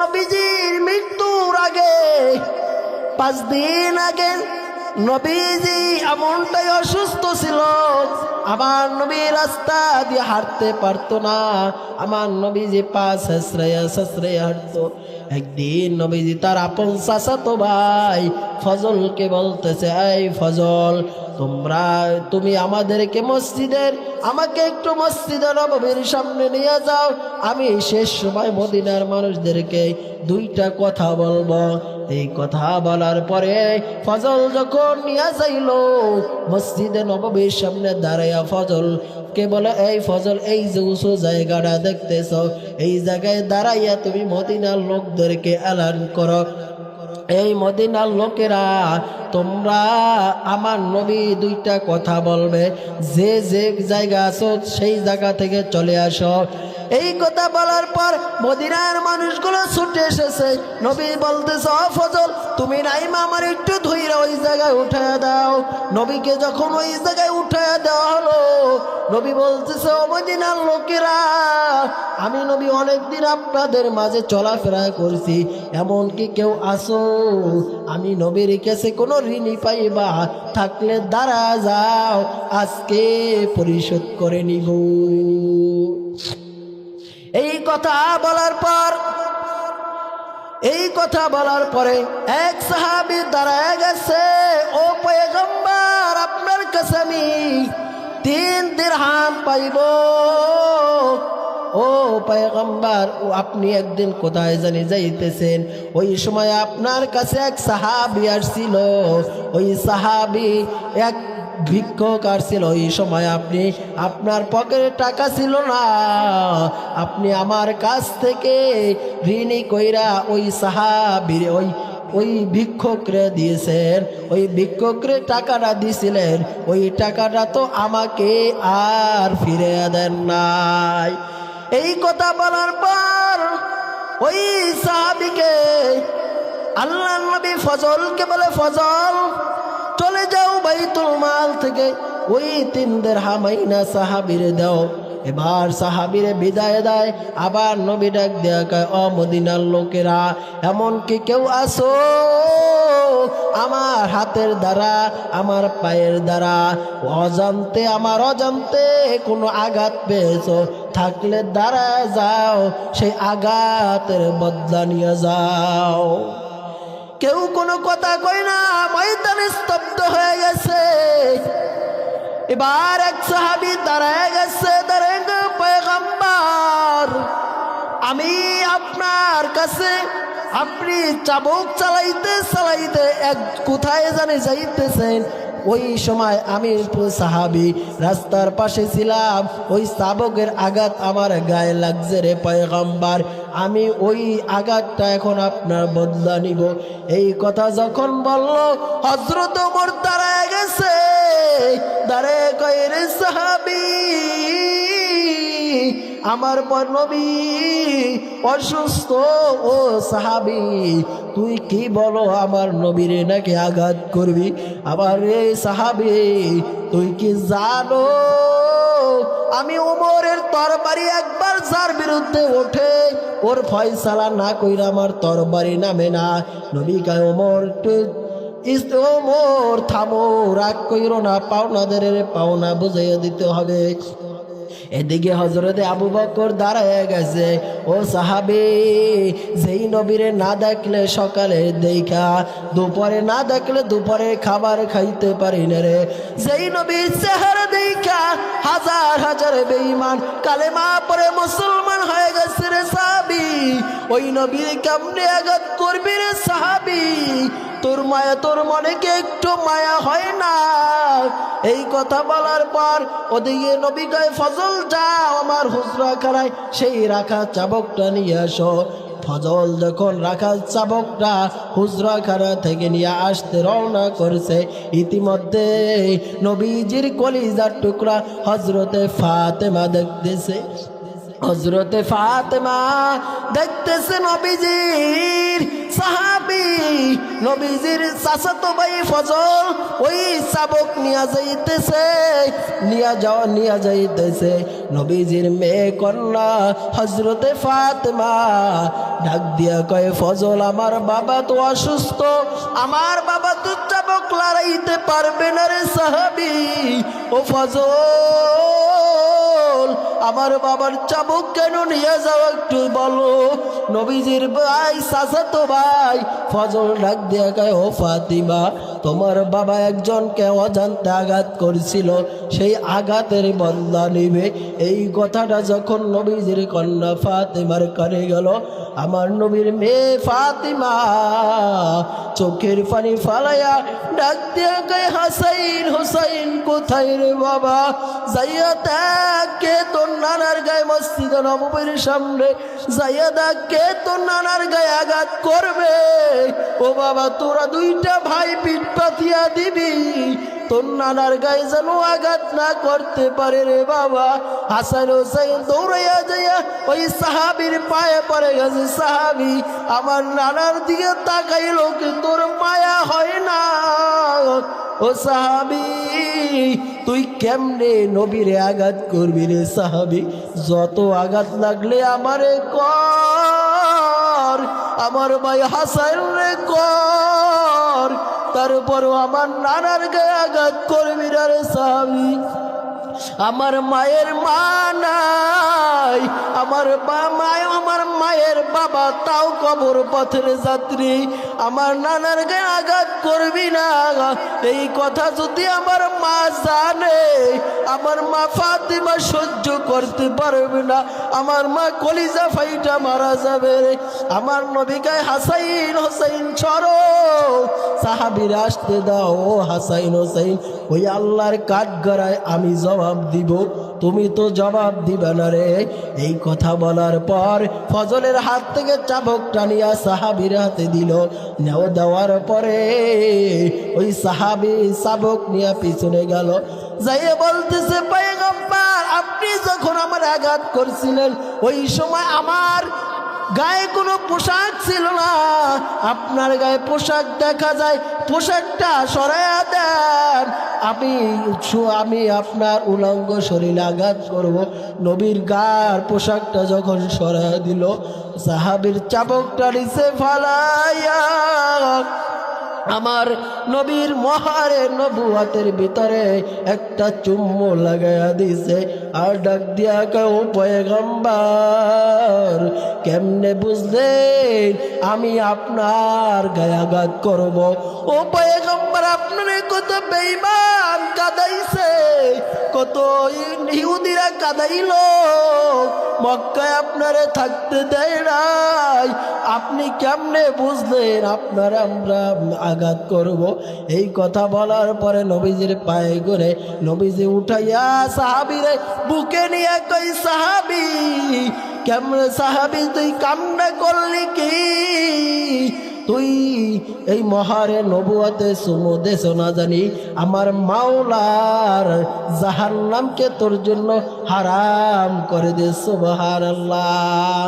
নবীজির মৃত্যুর আগে 5 দিন আগে নবীজি এমনটাই অসুস্থ ছিল, আমার নবী রাস্তা দিয়ে হাঁটতে পারতো না। আমার নবীজি পা সসরাইয়া হাঁটতো। একদিন নবীজি তার আপন চাচাতো ভাই ফজলকে বলতেছে, এই ফজল, তুমি আমাদেরকে আমাকে একটু মসজিদে নববীর সামনে নিয়ে যাও, আমি শেষ সময় মদিনার মানুষদেরকে 2টা কথা বলবো। এই কথা বলার পরে ফজল যখন নিয়ে যাইল মসজিদে নববীর সামনে দাঁড়াইয়া ফজলকে বলে, এই ফজল, এই যে উঁচু জায়গাটা দেখতেছ, এই জায়গায় দাঁড়াইয়া তুমি মদিনার লোকদেরকে এলান করো, এই মদিনার লোকেরা তোমরা আমার নবী 2টা কথা বলবে, যে যে জায়গা আছো সেই জায়গা থেকে চলে আসো। এই কথা বলার পর মদিনার মানুষগুলো ছুটে এসেছে। নবী বলতেছে, ও ফজল, তুমি নাইমা আমার একটু ধইরা ওই জায়গায় উঠায় দাও। নবীকে যখন ওই জায়গায় উঠায় দেওয়া হলো, নবী বলতেছে, ও মদিনার লোকেরা, আমি নবী অনেকদিন আপনাদের মাঝে চলাফেরা করছি, এমনকি কেউ আসো আমি নবীর কাছে কোনো ঋণী পাইবা থাকলে দাঁড়া যাও, আজকে পরিশোধ করে নিব। এই কথা বলার পরে এক সাহাবী দাঁড়ায় গেছে, ও পয়গম্বর, আপনার কাছে আমি 3 দিরহাম পাইব। ও পয়গম্বর, আপনি একদিন কোথায় জানি যাইতেছেন, ওই সময় আপনার কাছে এক সাহাবী আসছিল, ওই সাহাবী এক ভিক্ষুক আসছিল, ওই সময় আপনার পকেটে টাকা ছিল না, আপনি আমার কাছ থেকে ঋণী কইরা ওই সাহাবীর ওই ভিক্ষুকরে দিয়েছেন, ওই ভিক্ষুকরে টাকাটা দিয়েছিলেন, ওই টাকাটা তো আমাকে আর ফিরে দেন নাই। এই কথা বলার পর ওই সাহাবীকে আল্লাহর নবী ফজলকে বলে, ফজল, চলে যাও বাইতুল মাল থেকে ওই 3 দিরহাম আইনা সাহাবীরে দাও। এবার সাহাবীরে বিদায় দেয়। আবার নবী ডাক দেয়া কয়, ও মদিনার লোকেরা, এমনকি কেউ আসো আমার হাতের দ্বারা আমার পায়ের দ্বারা আমার অজান্তে কোনো আঘাত পেয়েছো থাকলে দাঁড়া যাও, সেই আঘাতের বদলা নিয়ে যাও। কেউ কোনো কথা কয় না, ময়দান স্তব্ধ হয়ে গেছে। এবার এক সাহাবী দাঁড়ায় গেছে, পয়গম্বর, আমি আপনার কাছে, আপনি চাবুক চালাইতে এক কোথায় জানে যাইতেছেন, ওই সময় আমি সাহাবী রাস্তার পাশে ছিলাম, ওই চাবুকের আঘাত আমার গায়ে লাগছে রে পয়গম্বর, আমি ওই আঘাতটা এখন আপনার বদলা নিব। এই কথা যখন বলল, হযরত ওমর দাঁড়ায় গেছে, দাঁড়ায় কয়, রে সাহাবী, আমার নবী অসুস্থ। ও সাহাবী, তুই কি বলো, আমার নবীরে নাকি আঘাত করবি? আবার রে সাহাবী, তুই কি জানো আমি ওমরের তরবারি একবার যার বিরুদ্ধে ওঠে ওর ফয়সালা না কইরা আমার তরবারি নামে না। নবী কয়, ওমর থামো, রাগ কইরো না, পাওনাদের পাওনা বুঝাইয়া দিতে হবে। এদিকে হযরতে আবু বকর দাঁড়ায় গেছে। ও সাহাবী, যেই নবীরে না দেখলে সকালে দেখা, দুপুরে না দেখলে দুপুরে খাবার খাইতে পারি না রে। যেই নবীর চেহারা দেখা হাজার হাজার বেঈমান কালেমা পড়ে মুসলমান হয়ে গেছে রে সাহাবী, ওই নবীর কেমনে আঘাত করবি রে সাহাবী? তোর মনে কি একটু মায়া হয় না? এই কথা বলার পর ওদিকে নবী কয়, ফজল, যাও আমার হুজরাখানায় সেই রাখা চাবকটা নিয়ে আসো। ফজল যখন রাখা চাবকটা হুজরাখানা থেকে নিয়ে আসতে রওনা করছে, ইতিমধ্যে নবীজির কলিজার টুকরা হযরতে ফাতেমা দেখতেছে। হযরতে ফাতেমা দেখতেছে নবীজির সাহাবী নবীজির চাচাতো ভাই ফজল ওই চাবুক নিয়ে যাইতেছে নবীজির মেয়ে কন্যা হযরতে ফাতেমা ডাক দিয়া কয়, ফজল আমার বাবা তো অসুস্থ, আমার বাবা তো চাবুক লড়াইতে পারবে না রে সাহাবী। ও ফজল, আমার বাবার চাবুক কেন নিয়ে যাও একটু বলো। নবীজির ভাই চাচাতো ভাই ফজল ডাক দিয়া কয়, ও ফাতিমা, তোমার বাবা একজনকে অজান্তে আঘাত করেছিল, সেই আঘাতের বদলা নিবে। এই কথাটা যখন নবীজির কন্যা ফাতিমার কানে গেল, আমার নবীর মেয়ে ফাতিমা চোখের পানি ফালাইয়া ডাক দিয়া কয়, হাসাইন হুসাইন কোথায় রে বাবা? যাইয়া দেখে তোর নানার গায়ে মসজিদে নববীর সামনে যাইয়া দেখে তোর নানার গায়ে আঘাত করবে। ও বাবা, তোরা দুইটা ভাই পিঠ পাতিয়া দিবি, তোর নানার গায়ে যেন আঘাত না করতে পারে রে বাবা। হাসান হুসাইন দৌড়াইয়া যাইয়া ওই সাহাবীর পায়ে পড়ে গেছে। সাহাবী আমার নানার দিকে তাকাইলো, কিন্তু তোর মায়া হয় না। ও সাহাবী, তুই কেমনে নবীরে আঘাত করবি রে সাহাবী? যত আঘাত লাগলে আমারে কর, আমার ভাই হাসান রে কর, তারপরও আমার নানার গায়ে আঘাত করবি না রে সাহাবী। আমার মায়ের মা নাই, আমার মায়ের বাবা তাও কবর পথের যাত্রী, আমার নানার গায়ে আঘাত করবি না। এই কথা যদি আমার মা জানে, আমার মা ফাতিমা সহ্য করতে পারবে না, আমার মা কলিজা ফাইটা মারা যাবে রে। আমার নবী গায়ে হাসাইন হোসাইন ছড়ো, সাহাবীরা আসতে দাও। ও হাসাইন হোসাইন, ওই আল্লাহর কাঠগড়ায় আমি জবাব দিব, তুমি তো জবাব দিবে না রে। এই কথা বলার পর ফজলের হাত থেকে চাবুক টানিয়া সাহাবীর হাতে দিল। দেওয়ার পরে ওই সাহাবী চাবুক নিয়ে পিছনে গেল, যাইয়ে বলতেছে, পয়গম্বর, আপনি যখন আমার আঘাত করছিলেন ওই সময় আমার গায়ে কোনো পোশাক ছিল না, আপনার গায়ে পোশাক দেখা যায়, পোশাকটা সরাইয়া দেন, আমি আপনার উলঙ্গ শরীরে আঘাত করব। নবীর গার পোশাকটা যখন সরাইয়া দিল, সাহাবীর চাবুকটা নিচে ফালাইয়া আমার নবীর মহারে নবুয়াতের ভিতরে একটা চুম্বু লাগাইয়া দিছে, আর ডাক দিয়া কয়, ও পয়গম্বর, কেমনে বুঝলেন আমি আপনার গায়ে আঘাত করব? ও পয়গম্বর, আপনার কত বেঈমান কাদাইছে, কত ইহুদিরা কাদাইল, মক্কায় আপনারে থাকতে দেয় নাই, আপনি কেমনে বুঝলেন আপনার আমরা আঘাত করব? এই কথা বলার পরে নবীজির পায়ে করে নবীজি উঠাইয়া সাহাবীরে বুকে নিয়ে কই, সাহাবী, কেমনে সাহাবী তুই কামনা করলি কি? তুই এই মহারে নবুয়াতে চুমু দেছ না জানি, আমার মাওলার জাহান্নামকে তোর জন্য হারাম করে দে। সুবহানাল্লাহ।